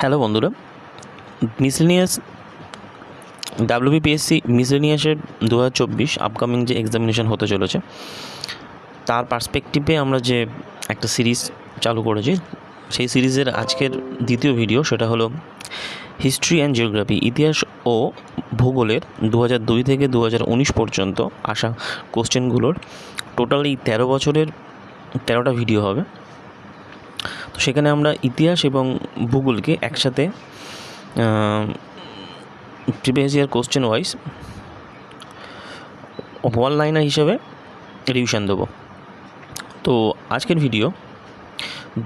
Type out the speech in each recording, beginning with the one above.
Hello বন্ধুরা, miscellaneous WBPSC মিসলেনিয়াসের 2024 upcoming যে examination হতে চলেছে তার পার্সপেক্টিভে আমরা যে একটা সিরিজ চালু করেছি, সেই সিরিজের আজকের দ্বিতীয় ভিডিও সেটা হলো হিস্ট্রি অ্যান্ড জিওগ্রাফি, ইতিহাস ও ভূগোলের 2002 থেকে 2019 পর্যন্ত আসা কোশ্চেনগুলোর টোটাল এই 13 বছরের 13টা ভিডিও হবে। তো সেখানে আমরা ইতিহাস এবং ভূগোলকে একসাথে previous year question wise one liner হিসেবে রিভিশন দেবো। তো আজকের ভিডিও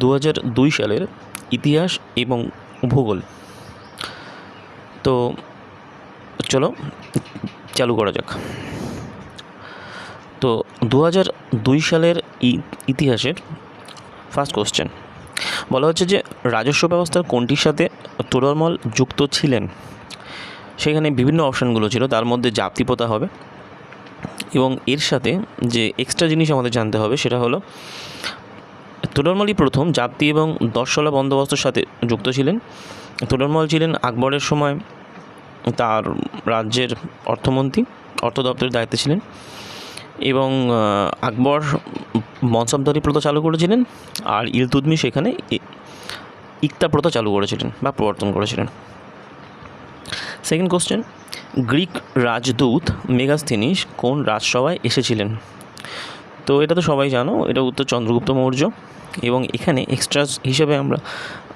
2002 সালের ইতিহাস এবং ভূগোল। তো চলো চালু করা যাক। তো 2002 সালের ইতিহাসের ফার্স্ট কোশ্চেন বলা হচ্ছে যে রাজস্ব ব্যবস্থার কোনটির সাথে তোরলমল যুক্ত ছিলেন। সেখানে বিভিন্ন অপশানগুলো ছিল, তার মধ্যে জাপ্তি প্রথা হবে এবং এর সাথে যে এক্সট্রা জিনিস আমাদের জানতে হবে সেটা হলো তোরলমলই প্রথম জাপ্তি এবং দশসলা বন্দোবস্তের সাথে যুক্ত ছিলেন। তোরলমল ছিলেন আকবরের সময় তার রাজ্যের অর্থমন্ত্রী, অর্থ দপ্তরের দায়িত্বে ছিলেন এবং আকবর মনসবদারি প্রথা চালু করেছিলেন আর ইলতুৎমিশ সেখানে ইকতা প্রথা চালু করেছিলেন বা প্রবর্তন করেছিলেন। Second question, Greek Rajdoot Megasthenes কোন রাজসভায় এসেছিলেন? তো এটা তো সবাই জানো, এটা উত্তর চন্দ্রগুপ্ত মৌর্য। এবং এখানে এক্সট্রা হিসেবে আমরা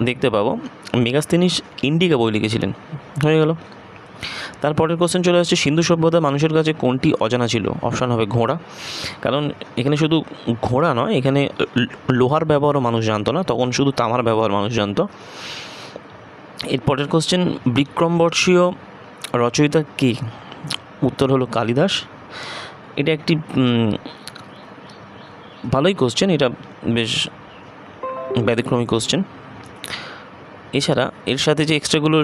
দেখতে পাবো মেগাস্থেনিস ইন্ডিকা বই লিখেছিলেন। হয়ে গেল। তারপরের কোশ্চেন চলে আসছে, সিন্ধু সভ্যতা মানুষের কাছে কোনটি অজানা ছিল? অপশান হবে ঘোড়া, কারণ এখানে শুধু ঘোড়া নয়, এখানে লোহার ব্যবহারও মানুষ জানতো না, তখন শুধু তামার ব্যবহার মানুষ জানতো। এরপরের কোশ্চেন, বিক্রমবর্ষীয় রচয়িতা কে? উত্তর হলো কালিদাস। এটা একটি ভালোই কোশ্চেন, এটা বেশ ব্যতিক্রমী কোশ্চেন। এছাড়া এর সাথে যে এক্সট্রাগুলো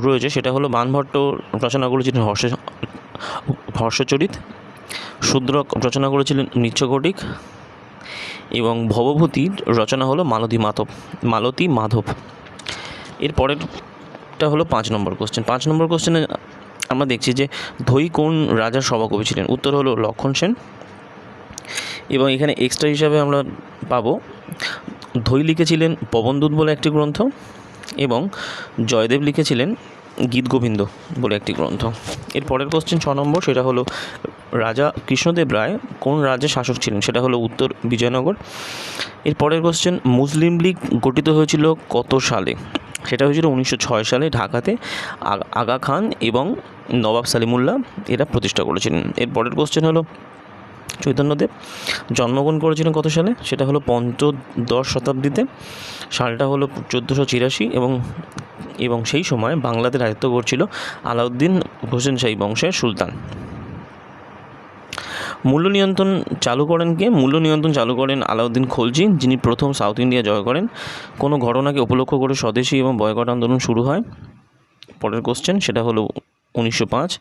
রয়েছে সেটা হলো বাণভট্ট রচনা করেছিলেন হর্ষচরিত, শূদ্রক রচনা করেছিলেন মৃচ্ছকটিক এবং ভবভূতির রচনা হলো মালতী মাধব। এরপরেরটা হলো 5 নম্বর কোশ্চেন। 5 নম্বর কোশ্চেনে আমরা দেখছি যে ধৈ কোন রাজার সভাকবি ছিলেন? উত্তর হলো লক্ষণ সেন। এবং এখানে এক্সট্রা হিসাবে আমরা পাবো ধৈ লিখেছিলেন পবনদূত বলে একটি গ্রন্থ এবং জয়দেব লিখেছিলেন গীতগোবিন্দ বলে একটি গ্রন্থ। এর পরের কোশ্চেন 6 নম্বর, সেটা হলো রাজা কৃষ্ণদেব রায় কোন রাজ্যের শাসক ছিলেন? সেটা হলো উত্তর বিজয়নগর। এর পরের কোশ্চেন, মুসলিম লীগ গঠিত হয়েছিল কত সালে? সেটা হয়েছিল 1906 সালে ঢাকাতে। আগা খান এবং নবাব সালিমুল্লাহ এরা প্রতিষ্ঠা করেছিলেন। এর পরের কোশ্চেন হলো চৈতন্যদেব জন্মগ্রহণ করেছিলেন কত সালে? সেটা হলো পঞ্চদশ শতাব্দীতে। সালটা হলো 1483 এবং সেই সময় বাংলাতে রাজত্ব করছিল আলাউদ্দিন হোসেন শাহী বংশের সুলতান। মূল্য নিয়ন্ত্রণ চালু করেন কে? মূল্য নিয়ন্ত্রণ চালু করেন আলাউদ্দিন খলজি, যিনি প্রথম সাউথ ইন্ডিয়া জয় করেন। কোনো ঘটনাকে উপলক্ষ করে স্বদেশী এবং বয়কট আন্দোলন শুরু হয়। পরের কোশ্চেন সেটা হলো 1905।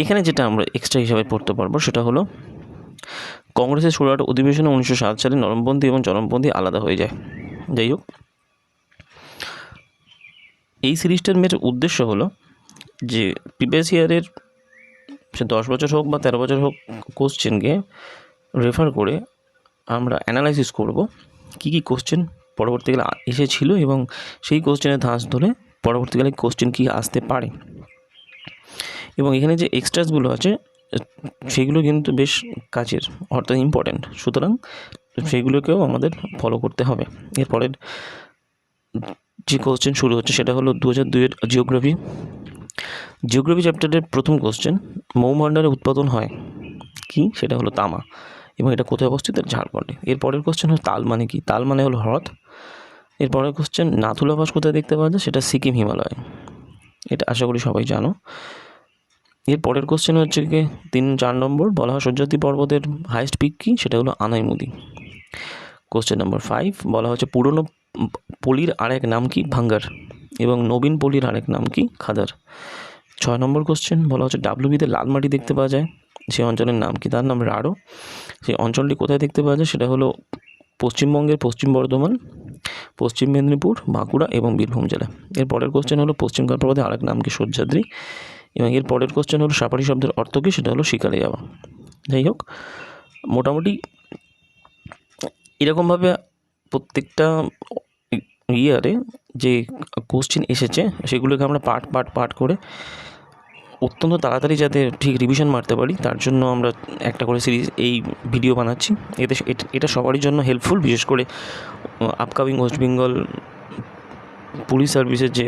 এখানে যেটা আমরা এক্সট্রা হিসাবে পড়তে পারবো সেটা হলো কংগ্রেসের সুরাট অধিবেশনে 1907 সালে নরমপন্থী এবং চরমপন্থী আলাদা হয়ে যায়। যাই হোক, এই সিরিজটার মেয়ের উদ্দেশ্য হলো যে প্রিভিয়াস ইয়ারের সে 10 বছর হোক বা 13 বছর হোক কোশ্চেনকে রেফার করে আমরা অ্যানালাইসিস করব কী কী কোশ্চেন পরবর্তীকালে এসেছিলো এবং সেই কোশ্চেনের ধাঁচ ধরে পরবর্তীকালে কোশ্চেন কী আসতে পারে। এবং এখানে যে এক্সট্রাসগুলো আছে সেগুলো কিন্তু বেশ কাজের, অর্থাৎ ইম্পর্ট্যান্ট, সুতরাং সেগুলোকেও আমাদের ফলো করতে হবে। এরপরের যে কোশ্চেন শুরু হচ্ছে সেটা হলো 2002-এর জিওগ্রাফি চ্যাপ্টারের প্রথম কোশ্চেন, মৌভাণ্ডারে উৎপাদন হয় কি? সেটা হলো তামা এবং এটা কোথায় অবস্থিত? ঝাড়খণ্ডে। এরপরের কোশ্চেন হলো তাল মানে কি? তাল মানে হলো হ্রদ। এরপরের কোশ্চেন, নাথুলা পাস কোথায় দেখতে পাওয়া যায়? সেটা সিকিম হিমালয়। এটা আশা করি সবাই জানো। এর পরের কোশ্চেন হচ্ছে কি 3-4 নম্বর, বলা হয় সহ্যাদ্রি পর্বতের হাইস্ট পিক কি? সেটা হলো আনাইমুদি। কোশ্চেন নম্বর 5, বলা হচ্ছে পুরনো পল্লীর আরেক নাম কি? ভাঙ্গার। এবং নবীন পল্লীর আরেক নাম কি? খাদার। 6 নম্বর কোশ্চেন, বলা হচ্ছে ডাব্লিউবিতে লাল মাটি দেখতে পাওয়া যায়, সেই অঞ্চলের নাম কি? তার নাম রাঢ়। সেই অঞ্চলটি কোথায় দেখতে পাওয়া যায়? সেটা হলো পশ্চিমবঙ্গের পশ্চিম বর্ধমান। পশ্চিম মেদিনীপুর, বাঁকুড়া এবং বীরভূম জেলা। এর পরের কোশ্চেন হলো পশ্চিম ঘাট প্রবাদের আরেক নাম কি? সহ্যাদ্রি। এবং এর পরের কোশ্চেন হলো সাপারি শব্দের অর্থ কী? সেটা হলো শিকারে যাওয়া। যাই হোক, মোটামুটি এরকমভাবে প্রত্যেকটা ইয়ারে যে কোশ্চেন এসেছে সেগুলোকে আমরা পার্ট করে অত্যন্ত তাড়াতাড়ি যাতে ঠিক রিভিশন মারতে পারি তার জন্য আমরা একটা করে সিরিজ এই ভিডিও বানাচ্ছি। এটা সবারই জন্য হেল্পফুল, বিশেষ করে আপকামিং ওয়েস্ট বেঙ্গল পুলিশ সার্ভিসের যে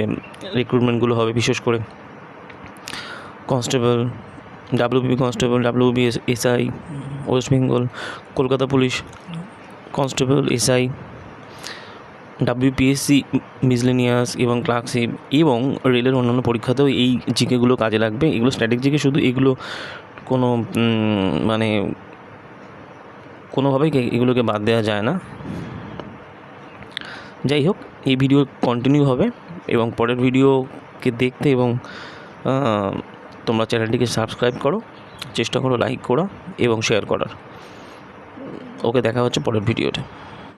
রিক্রুটমেন্টগুলো হবে, বিশেষ করে constable, WB constable, WB SI, West Bengal, Kolkata police constable, SI, WPSC miscellaneous এবং ক্লার্কশিপ এবং রেলের অন্যান্য পরীক্ষাতেও এই জিকেগুলো কাজে লাগবে। এগুলো স্ট্যাটিক জিকে, শুধু এগুলো কোনো মানে কোনোভাবেই এগুলোকে বাদ দেওয়া যায় না। যাই হোক, এই ভিডিও কন্টিনিউ হবে এবং পরের ভিডিওকে দেখতে এবং তোমরা চ্যানেলটিকে সাবস্ক্রাইব করো, চেষ্টা করো লাইক করা এবং শেয়ার করার। ওকে, দেখা হচ্ছে পরের ভিডিওতে।